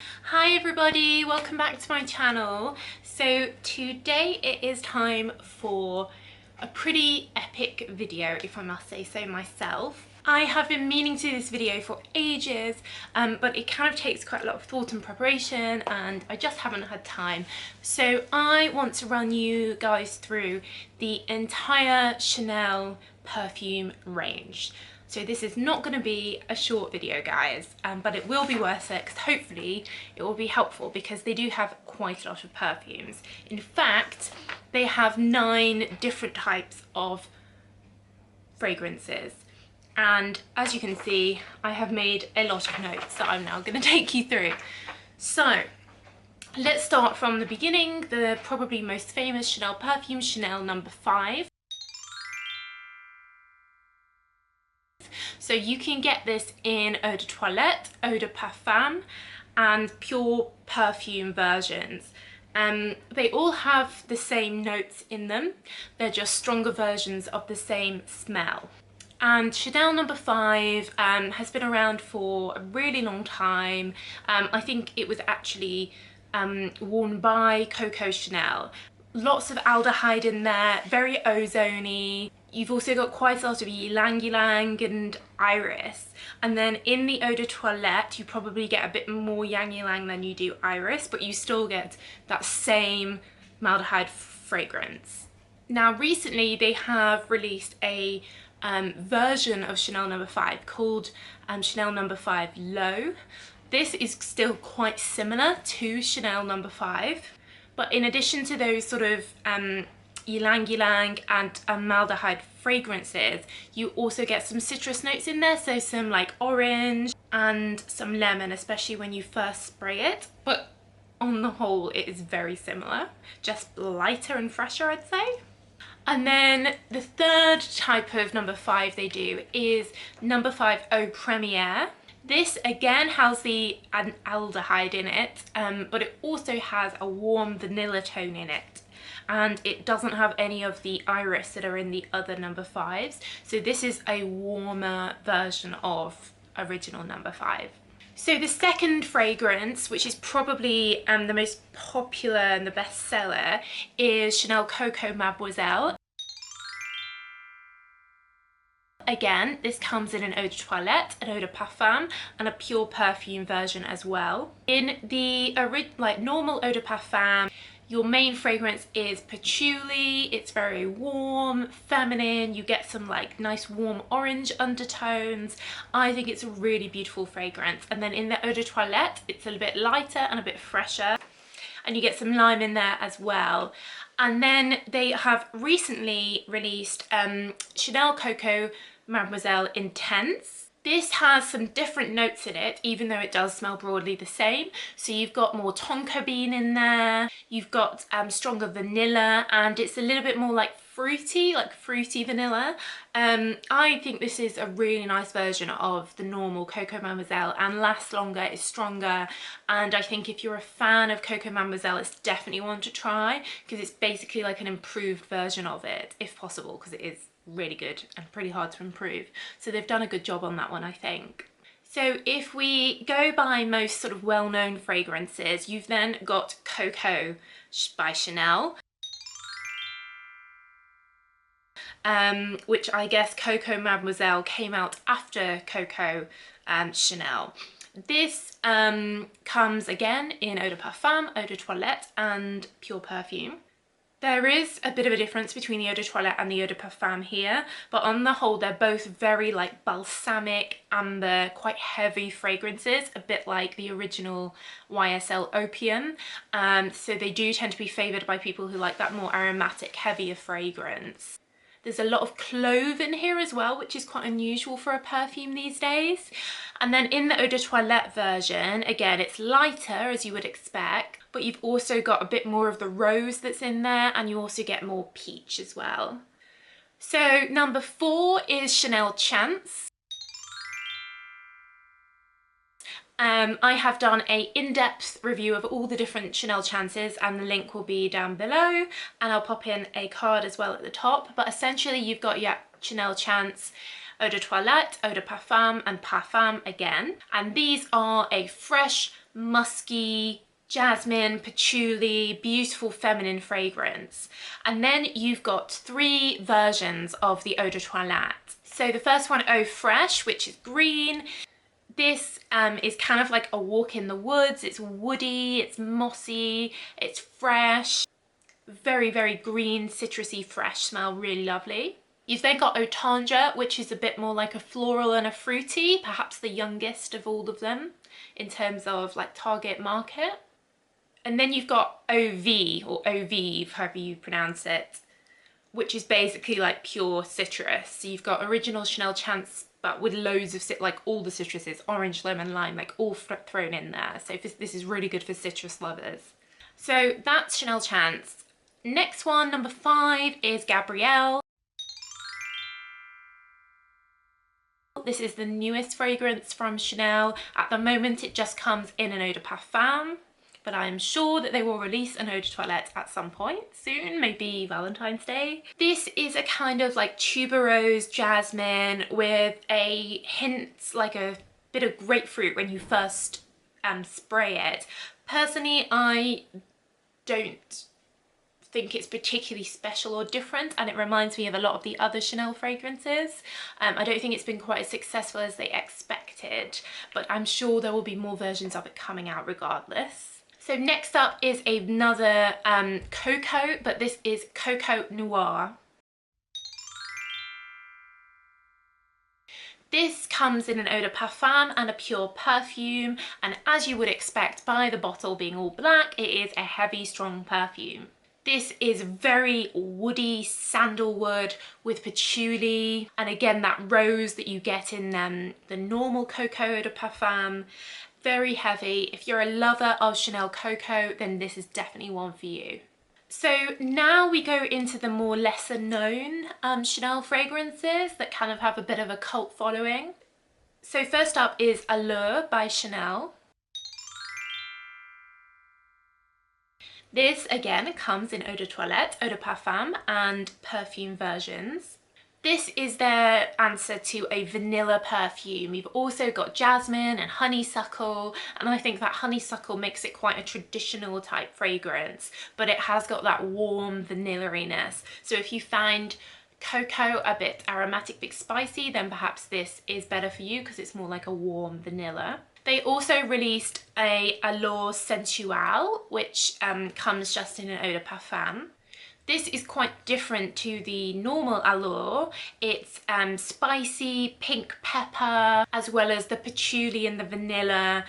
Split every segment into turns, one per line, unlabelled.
Hi everybody, welcome back to my channel. So today it is time for a pretty epic video, if I must say so myself. I have been meaning to do this video for ages, but it kind of takes quite a lot of thought and preparation and I just haven't had time. So I want to run you guys through the entire Chanel perfume range. So this is not going to be a short video, guys, but it will be worth it because hopefully it will be helpful because they do have quite a lot of perfumes. In fact, they have 9 different types of fragrances. And as you can see, I have made a lot of notes that I'm now going to take you through. So let's start from the beginning. The probably most famous Chanel perfume, Chanel No. 5. So you can get this in Eau De Toilette, Eau De Parfum and pure perfume versions. They all have the same notes in them. They're just stronger versions of the same smell. And Chanel No. 5 has been around for a really long time. I think it was actually worn by Coco Chanel. Lots of aldehyde in there, very ozone-y. You've also got quite a lot of ylang ylang and iris. And then in the Eau De Toilette, you probably get a bit more yang ylang than you do iris, but you still get that same maldehyde fragrance. Now recently they have released a version of Chanel No. 5 called Chanel No. 5 Low. This is still quite similar to Chanel No. 5. But in addition to those sort of ylang ylang and maldehyde fragrances, you also get some citrus notes in there, so some like orange and some lemon, especially when you first spray it. But on the whole, it is very similar, just lighter and fresher, I'd say. And then the third type of No. 5 they do is No. 5 Eau Premiere. This again has the aldehyde in it, but it also has a warm vanilla tone in it. And it doesn't have any of the iris that are in the other No. 5s. So this is a warmer version of original No. 5. So the second fragrance, which is probably the most popular and the best seller, is Chanel Coco Mademoiselle. Again, this comes in an Eau De Toilette, an Eau De Parfum and a pure perfume version as well. In the normal Eau De Parfum, your main fragrance is patchouli. It's very warm, feminine. You get some like nice warm orange undertones. I think it's a really beautiful fragrance. And then in the Eau De Toilette, it's a little bit lighter and a bit fresher. And you get some lime in there as well. And then they have recently released Chanel Coco Mademoiselle Intense. This has some different notes in it, even though it does smell broadly the same. So you've got more tonka bean in there, you've got stronger vanilla, and it's a little bit more like fruity vanilla. I think this is a really nice version of the normal Coco Mademoiselle and lasts longer, is stronger, and I think if you're a fan of Coco Mademoiselle, it's definitely one to try because it's basically like an improved version of it, if possible, because it is really good and pretty hard to improve. So they've done a good job on that one, I think. So if we go by most sort of well-known fragrances, you've then got Coco by Chanel, which I guess Coco Mademoiselle came out after Coco Chanel. This comes again in Eau De Parfum, Eau De Toilette and pure perfume. There is a bit of a difference between the Eau De Toilette and the Eau De Parfum here, but on the whole they're both very like balsamic, amber, quite heavy fragrances, a bit like the original YSL Opium. So they do tend to be favoured by people who like that more aromatic, heavier fragrance. There's a lot of clove in here as well, which is quite unusual for a perfume these days. And then in the Eau De Toilette version, again, it's lighter as you would expect, but you've also got a bit more of the rose that's in there, and you also get more peach as well. So number 4 is Chanel Chance. I have done a in-depth review of all the different Chanel Chances and the link will be down below, and I'll pop in a card as well at the top. But essentially you've got your Chanel Chance, Eau De Toilette, Eau De Parfum and Parfum again, and these are a fresh musky, jasmine, patchouli, beautiful feminine fragrance. And then you've got 3 versions of the Eau De Toilette. So the first one, Eau Fresh, which is green. This is kind of like a walk in the woods. It's woody, it's mossy, it's fresh. Very, very green, citrusy, fresh smell, really lovely. You've then got Eau Tendre, which is a bit more like a floral and a fruity, perhaps the youngest of all of them in terms of like target market. And then you've got Eau Vive, or Eau Vive, however you pronounce it, which is basically like pure citrus. So you've got original Chanel Chance, but with loads of, like all the citruses, orange, lemon, lime, like all thrown in there. So this is really good for citrus lovers. So that's Chanel Chance. Next one, number 5, is Gabrielle. This is the newest fragrance from Chanel. At the moment, it just comes in an Eau de Parfum, but I am sure that they will release an Eau de Toilette at some point soon, maybe Valentine's Day. This is a kind of like tuberose jasmine with a hint, like a bit of grapefruit when you first spray it. Personally, I don't think it's particularly special or different, and it reminds me of a lot of the other Chanel fragrances. I don't think it's been quite as successful as they expected, but I'm sure there will be more versions of it coming out regardless. So next up is another Coco, but this is Coco Noir. This comes in an Eau de Parfum and a pure perfume, and as you would expect by the bottle being all black, it is a heavy, strong perfume. This is very woody sandalwood with patchouli, and again that rose that you get in the normal Coco Eau de Parfum. Very heavy. If you're a lover of Chanel Coco, then this is definitely one for you. So now we go into the more lesser known Chanel fragrances that kind of have a bit of a cult following. So first up is Allure by Chanel. This again comes in Eau de Toilette, Eau de Parfum and perfume versions. This is their answer to a vanilla perfume. You've also got jasmine and honeysuckle, and I think that honeysuckle makes it quite a traditional type fragrance, but it has got that warm vanilla-iness. So if you find cocoa a bit aromatic, bit spicy, then perhaps this is better for you because it's more like a warm vanilla. They also released a Allure Sensual, which comes just in an Eau de Parfum. This is quite different to the normal Allure. It's spicy, pink pepper, as well as the patchouli and the vanilla.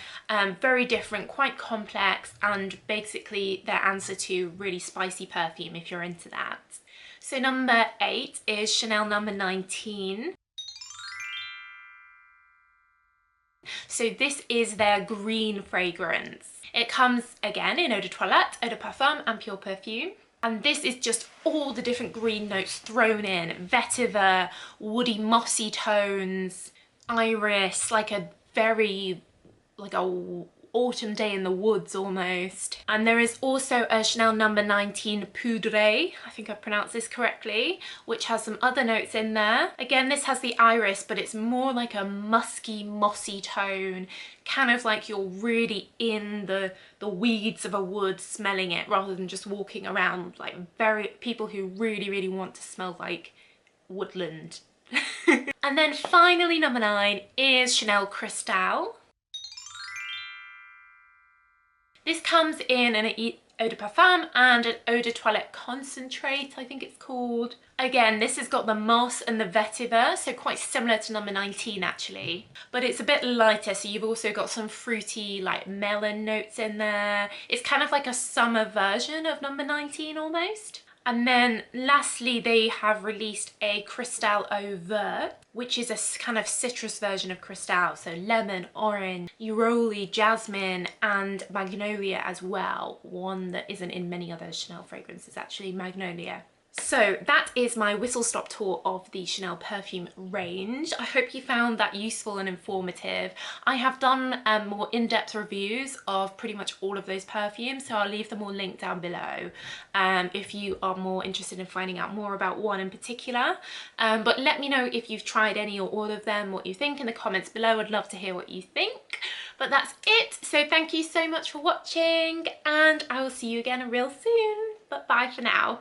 Very different, quite complex, and basically their answer to really spicy perfume if you're into that. So number 8 is Chanel number 19. So this is their green fragrance. It comes again in Eau de Toilette, Eau de Parfum and pure perfume. And this is just all the different green notes thrown in. Vetiver, woody mossy tones, iris, like a very, like a autumn day in the woods almost. And there is also a Chanel number 19 Puree, I think I pronounced this correctly, which has some other notes in there. Again, this has the iris, but it's more like a musky, mossy tone, kind of like you're really in the weeds of a wood smelling it rather than just walking around, like people who really, really want to smell like woodland. And then finally number 9 is Chanel Cristal. This comes in an Eau de Parfum and an Eau de Toilette Concentrate, I think it's called. Again, this has got the moss and the vetiver, so quite similar to number 19 actually. But it's a bit lighter, so you've also got some fruity like melon notes in there. It's kind of like a summer version of number 19 almost. And then lastly, they have released a Cristal Eau Verte, which is a kind of citrus version of Cristal. So lemon, orange, neroli, jasmine and magnolia as well. One that isn't in many other Chanel fragrances actually, magnolia. So that is my whistle-stop tour of the Chanel perfume range. I hope you found that useful and informative. I have done more in-depth reviews of pretty much all of those perfumes, so I'll leave them all linked down below if you are more interested in finding out more about one in particular. But let me know if you've tried any or all of them, what you think in the comments below. I'd love to hear what you think. But that's it. So thank you so much for watching, and I will see you again real soon. But bye for now.